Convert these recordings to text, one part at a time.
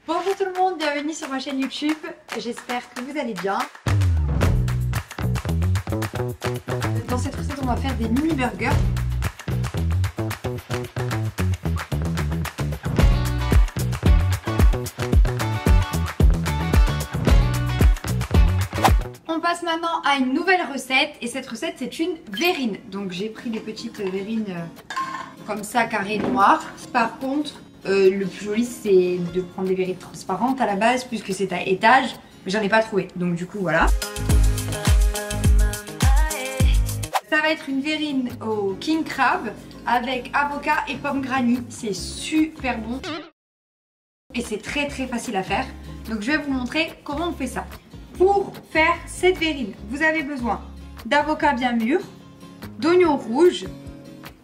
Bonjour tout le monde, bienvenue sur ma chaîne YouTube. J'espère que vous allez bien. Dans cette recette, on va faire des mini burgers. On passe maintenant à une nouvelle recette et cette recette c'est une verrine. Donc j'ai pris des petites verrines comme ça carrées noires. Par contre le plus joli c'est de prendre des verrines transparentes à la base puisque c'est à étage, mais j'en ai pas trouvé donc du coup voilà. Ça va être une verrine au king crab avec avocat et pomme granny, c'est super bon et c'est très facile à faire. Donc je vais vous montrer comment on fait ça. Pour faire cette verrine, vous avez besoin d'avocat bien mûr, d'oignons rouges,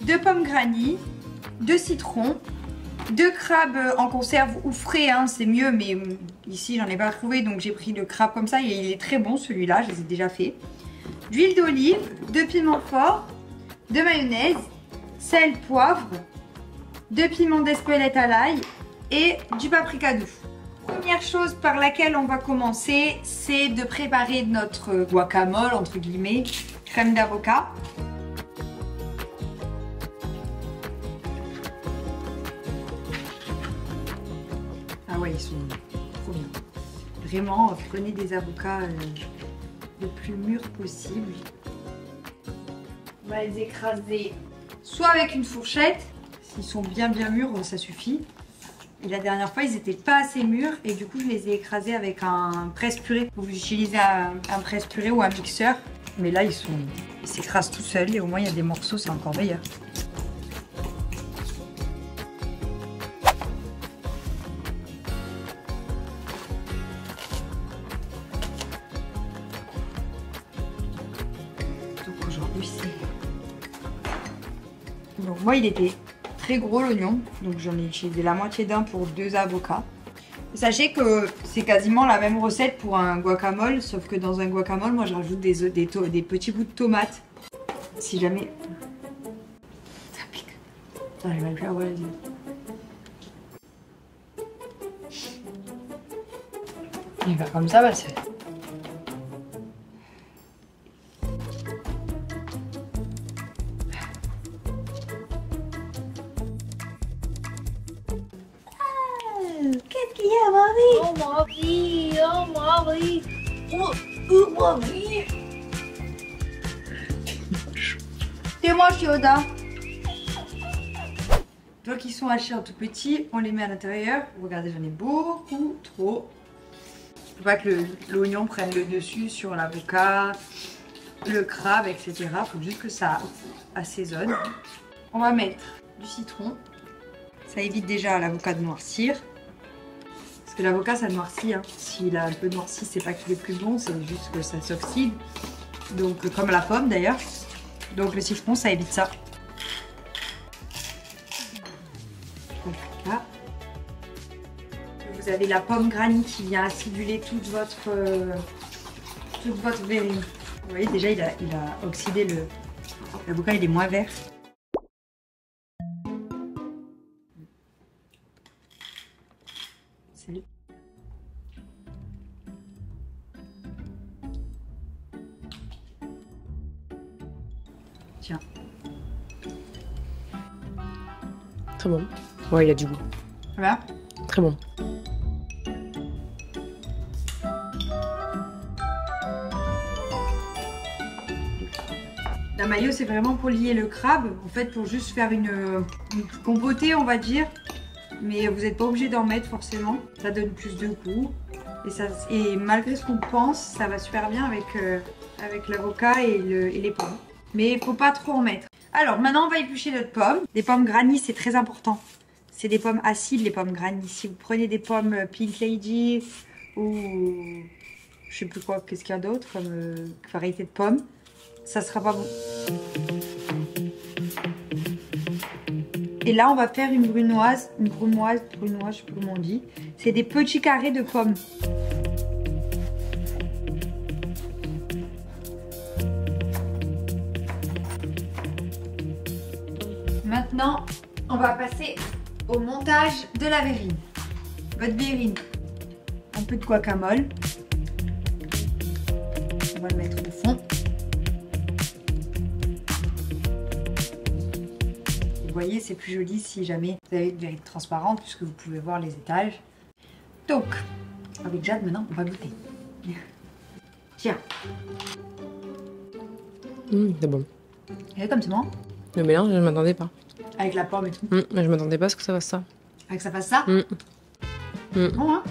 de pommes granny, de citron, de crabe en conserve ou frais, hein, c'est mieux, mais ici j'en ai pas trouvé donc j'ai pris le crabe comme ça et il est très bon celui-là, je les ai déjà fait. D'huile d'olive, de piment fort, de mayonnaise, sel, poivre, de piment d'Espelette à l'ail et du paprika doux. Première chose par laquelle on va commencer, c'est de préparer notre guacamole, entre guillemets, crème d'avocat. Ah ouais, ils sont trop bien. Vraiment, prenez des avocats le plus mûrs possible. On va les écraser soit avec une fourchette, s'ils sont bien mûrs, ça suffit. Et la dernière fois, ils n'étaient pas assez mûrs et du coup, je les ai écrasés avec un presse-purée. Vous utilisez un presse-purée ou un mixeur. Mais là, ils s'écrasent tout seuls et au moins, il y a des morceaux, c'est encore meilleur. Donc aujourd'hui, c'est... Donc moi, il était... très gros l'oignon, donc j'en ai utilisé la moitié d'un pour 2 avocats. Sachez que c'est quasiment la même recette pour un guacamole, sauf que dans un guacamole, moi je rajoute des petits bouts de tomates. Si jamais... Ça pique. J'arrive à le faire, ouais. Il va comme ça, bah c'est... Qu'est-ce qu'il y a, Marie? Oh Marie, oh Marie, oh Marie. C'est moi, Yoda. Donc ils sont hachés en tout petit, on les met à l'intérieur. Regardez, j'en ai beaucoup trop. Faut pas que l'oignon prenne le dessus sur l'avocat, le crabe, etc. Faut juste que ça assaisonne. On va mettre du citron. Ça évite déjà l'avocat de noircir. Parce que l'avocat ça noircit, hein. S'il a un peu noirci, c'est pas qu'il est plus bon, c'est juste que ça s'oxyde. Donc comme la pomme d'ailleurs. Donc le citron ça évite ça. Donc là, vous avez la pomme granny qui vient aciduler toute votre verrine. Vous voyez déjà il a oxydé l'avocat, il est moins vert. Salut. Tiens. Très bon. Ouais, il a du goût. Voilà. Très bon. La mayo c'est vraiment pour lier le crabe, en fait pour juste faire une compotée on va dire. Mais vous n'êtes pas obligé d'en mettre forcément, ça donne plus de goût. Et malgré ce qu'on pense, ça va super bien avec l'avocat et les pommes. Mais il ne faut pas trop en mettre. Alors maintenant on va éplucher notre pomme. Des pommes granny c'est très important. C'est des pommes acides les pommes granny. Si vous prenez des pommes Pink Lady ou je sais plus quoi, qu'est-ce qu'il y a d'autre comme variété de pommes, ça sera pas bon. Et là, on va faire une brunoise, je sais plus comment on dit. C'est des petits carrés de pommes. Maintenant, on va passer au montage de la verrine. votre verrine, un peu de guacamole. On va le mettre au fond. Vous voyez, c'est plus joli si jamais vous avez une verrine transparente puisque vous pouvez voir les étages. Donc, avec Jade, maintenant, on va goûter. Tiens. C'est bon. Et comme c'est bon. Le mélange, je ne m'attendais pas. Avec la pomme et tout. Mais je m'attendais pas à ce que ça fasse ça. Avec que ça fasse ça. Bon, hein.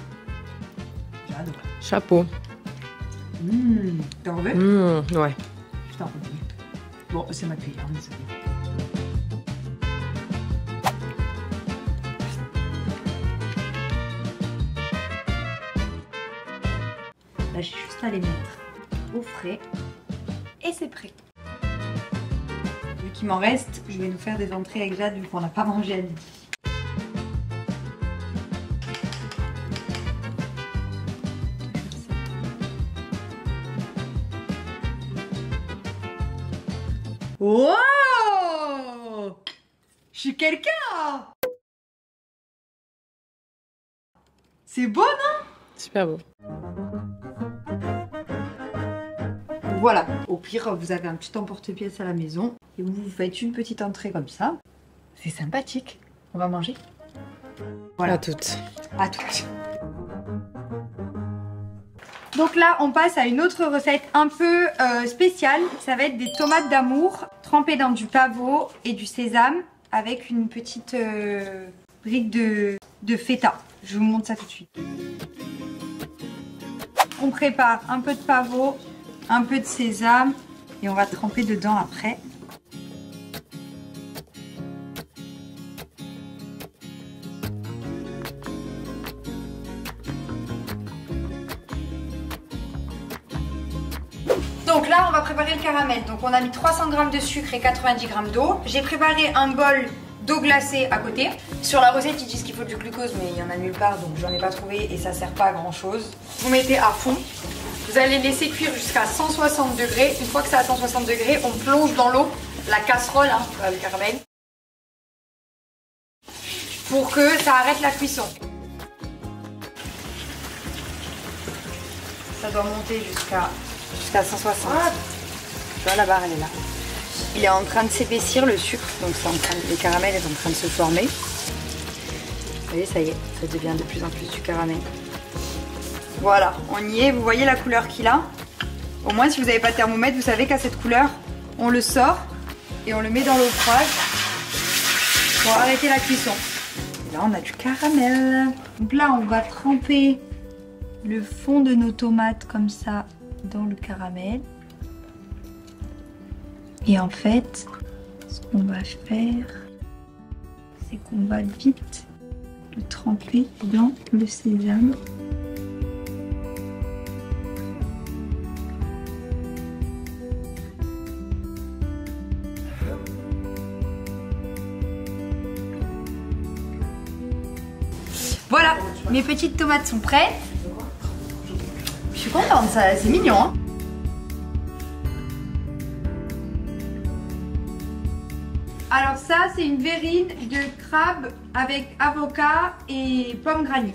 J'adore. Chapeau. T'en veux? Ouais. Je t'en remets. Bon, c'est ma cuillère, désolé. Là, j'ai juste à les mettre au frais. Et c'est prêt. Vu qu'il m'en reste, je vais nous faire des entrées avec Jade vu qu'on n'a pas mangé à midi. Wow! Je suis quelqu'un! C'est beau, non? Super beau. Voilà, au pire, vous avez un petit emporte-pièce à la maison et vous vous faites une petite entrée comme ça. C'est sympathique. On va manger? Voilà. À toutes. À toutes. Donc là, on passe à une autre recette un peu spéciale. Ça va être des tomates d'amour trempées dans du pavot et du sésame avec une petite brique de feta. Je vous montre ça tout de suite. On prépare un peu de pavot, un peu de sésame et on va tremper dedans après. Donc là, on va préparer le caramel. Donc on a mis 300 g de sucre et 90 g d'eau. J'ai préparé un bol d'eau glacée à côté. Sur la recette, ils disent qu'il faut du glucose, mais il n'y en a nulle part, donc j'en ai pas trouvé et ça sert pas à grand chose. Vous mettez à fond. Vous allez laisser cuire jusqu'à 160 degrés. Une fois que c'est à 160 degrés, on plonge dans l'eau la casserole, hein, le caramel, pour que ça arrête la cuisson. Ça doit monter jusqu'à 160. Tu vois, la barre, elle est là. Il est en train de s'épaissir, le sucre, donc le caramel est en train de se former. Vous voyez, ça y est, ça devient de plus en plus du caramel. Voilà, on y est, vous voyez la couleur qu'il a. Au moins, si vous n'avez pas de thermomètre, vous savez qu'à cette couleur, on le sort et on le met dans l'eau froide pour arrêter la cuisson. Et là, on a du caramel. Donc là, on va tremper le fond de nos tomates comme ça dans le caramel. Et en fait, ce qu'on va faire, c'est qu'on va vite le tremper dans le sésame. Voilà, mes petites tomates sont prêtes. Je suis contente, c'est mignon, hein. Alors ça, c'est une verrine de crabe avec avocat et pomme granny.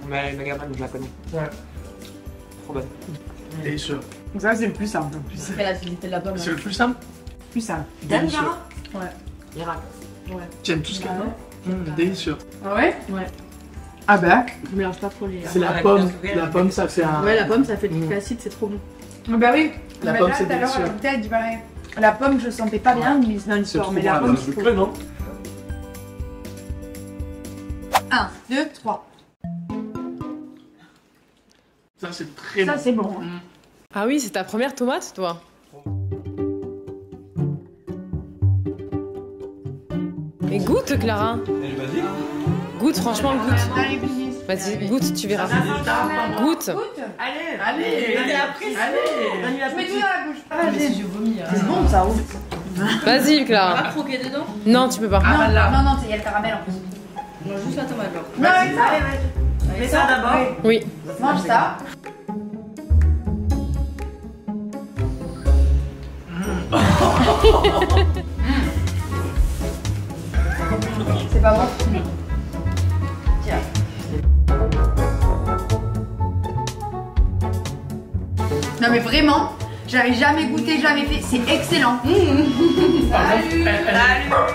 Mais la gamme, je la connais. Ouais. Trop bonne. T'es sûr? Donc ça, c'est le plus simple. C'est la facilité de la pomme. C'est le plus simple? Plus simple. Délicieux. Ouais. Miracle. Ouais. Tu aimes tout ce qu'il y a? Délicieux. Ah ouais? Ouais. Ah bah. Je mélange pas trop les. C'est la pomme. La pomme, ça fait un. Ouais, la pomme, ça fait du acide, c'est trop bon. Ah bah oui. La Mais pomme, là, c'est tout à l'heure, délicieux. elle goûtait, elle dit pareil. La pomme, je sentais pas bien, mais c'est dans C'est l'histoire. trop Mais la bon. pomme, C'est c'est trop sucré, non? 1, 2, 3. Ça, c'est très Ça, bon. c'est bon. Hein. Ah oui, c'est ta première tomate, toi? Mais goûte, Clara. Vas-y. Goûte, franchement, goûte. Dans les business. Vas-y, goûte, tu verras. Goûte. Allez, Allez. Allez, après, allez. Je mets tout dans la bouche. Ah, mais si je vomis. C'est bon, ça ouf. Vas-y, Pas Clara. croquer dedans. Non, tu peux pas. Ah, là. Non, non, il y a le caramel en plus. Non, juste la tomate. alors. Non, allez, vas-y. Mets ça d'abord. Oui. Mange ça. C'est pas bon? Tiens. Non mais vraiment, j'avais jamais goûté, jamais fait. C'est excellent.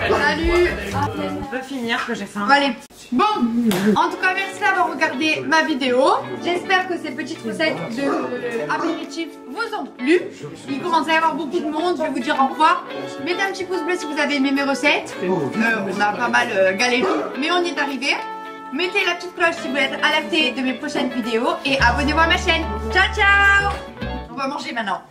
Salut. On peut finir que j'ai faim. Allez. Bon, en tout cas, merci d'avoir regardé ma vidéo. J'espère que ces petites recettes de apéritif vous ont plu. Il commence à y avoir beaucoup de monde. Je vais vous dire au revoir. Mettez un petit pouce bleu si vous avez aimé mes recettes. On a pas mal galéré, mais on y est arrivé. Mettez la petite cloche si vous voulez être alerté de mes prochaines vidéos. Et abonnez-vous à ma chaîne. Ciao, ciao. On va manger maintenant.